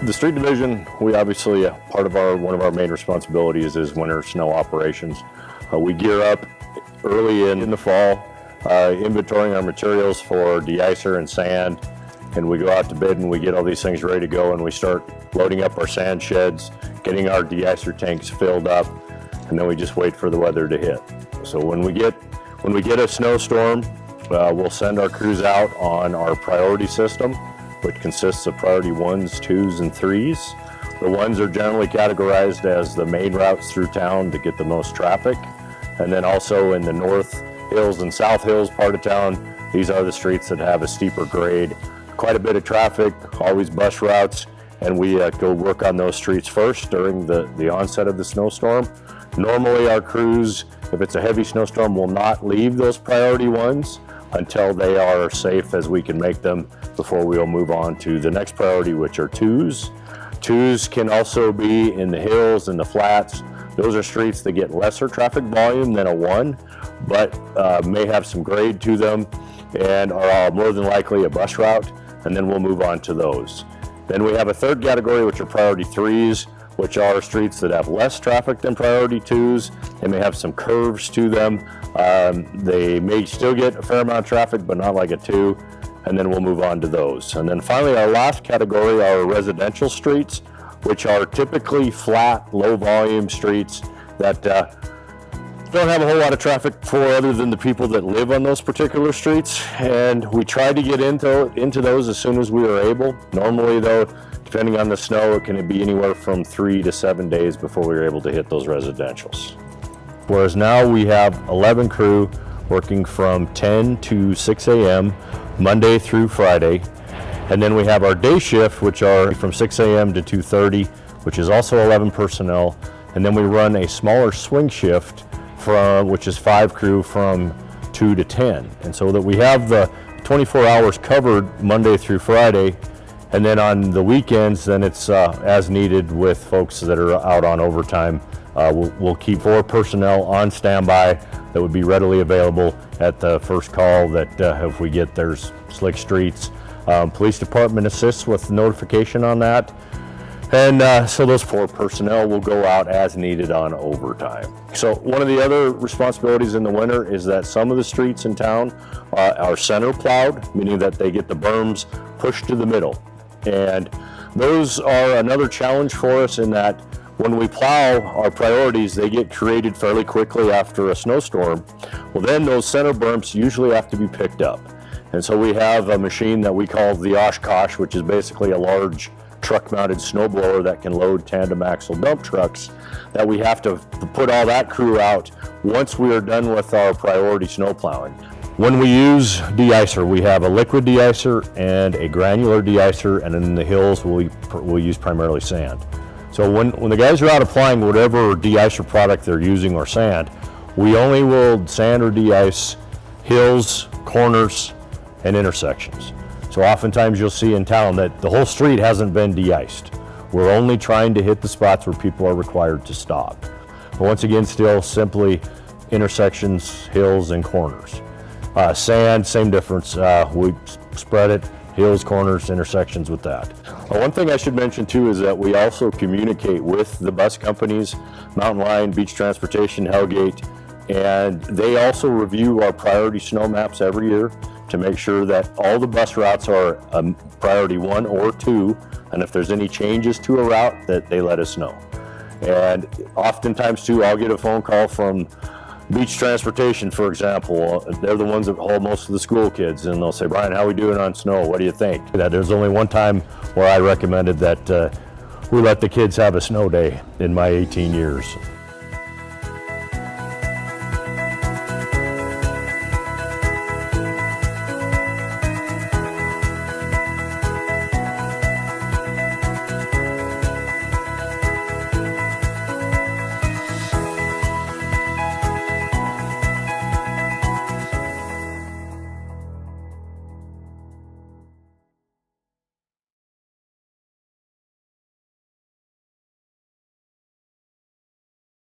The street division, we obviously, part of one of our main responsibilities is winter snow operations. We gear up early in the fall, inventorying our materials for de-icer and sand, and we go out to bid and we get all these things ready to go, and we start loading up our sand sheds, getting our de-icer tanks filled up, and then we just wait for the weather to hit. So when we get a snowstorm, we'll send our crews out on our priority system, which consists of priority 1s, 2s, and 3s. The 1s are generally categorized as the main routes through town to get the most traffic. And then also in the North Hills and South Hills part of town, these are the streets that have a steeper grade. Quite a bit of traffic, always bus routes, and we go work on those streets first during the onset of the snowstorm. Normally our crews, if it's a heavy snowstorm, will not leave those priority 1s until they are safe as we can make them before we'll move on to the next priority, which are 2s. 2s can also be in the hills and the flats. Those are streets that get lesser traffic volume than a 1, but may have some grade to them and are more than likely a bus route, and then we'll move on to those. Then we have a third category, which are priority 3s, which are streets that have less traffic than priority 2s. They may have some curves to them. They may still get a fair amount of traffic, but not like a 2, and then we'll move on to those. And then finally, our last category are residential streets, which are typically flat, low volume streets that don't have a whole lot of traffic for other than the people that live on those particular streets. And we try to get into those as soon as we are able. Normally though, depending on the snow, it can be anywhere from 3 to 7 days before we're able to hit those residentials. Whereas now we have 11 crew working from 10 to 6 a.m. Monday through Friday. And then we have our day shift, which are from 6 a.m. to 2:30, which is also 11 personnel. And then we run a smaller swing shift which is 5 crew from 2 to 10. And so that we have the 24 hours covered Monday through Friday. And then on the weekends, then it's as needed with folks that are out on overtime. We'll keep 4 personnel on standby that would be readily available at the first call that if we get there's slick streets. Police department assists with notification on that. And so those 4 personnel will go out as needed on overtime. So one of the other responsibilities in the winter is that some of the streets in town are center plowed, meaning that they get the berms pushed to the middle. And those are another challenge for us in that when we plow our priorities, they get created fairly quickly after a snowstorm. Well, then those center berms usually have to be picked up. And so we have a machine that we call the Oshkosh, which is basically a large truck-mounted snowblower that can load tandem axle dump trucks, that we have to put all that crew out once we are done with our priority snow plowing. When we use de-icer, we have a liquid de-icer and a granular de-icer, and in the hills we'll use primarily sand. So when the guys are out applying whatever de-icer product they're using or sand, we only will sand or de-ice hills, corners, and intersections. So oftentimes you'll see in town that the whole street hasn't been de-iced. We're only trying to hit the spots where people are required to stop. But once again, still simply intersections, hills, and corners. Sand, same difference. We spread it, hills, corners, intersections with that. One thing I should mention too is that we also communicate with the bus companies, Mountain Line, Beach Transportation, Hellgate, and they also review our priority snow maps every year to make sure that all the bus routes are priority 1 or 2, and if there's any changes to a route, that they let us know. And oftentimes too, I'll get a phone call from Beach Transportation, for example. They're the ones that haul most of the school kids, and they'll say, "Brian, how are we doing on snow? What do you think?" There's only one time where I recommended that we let the kids have a snow day in my 18 years.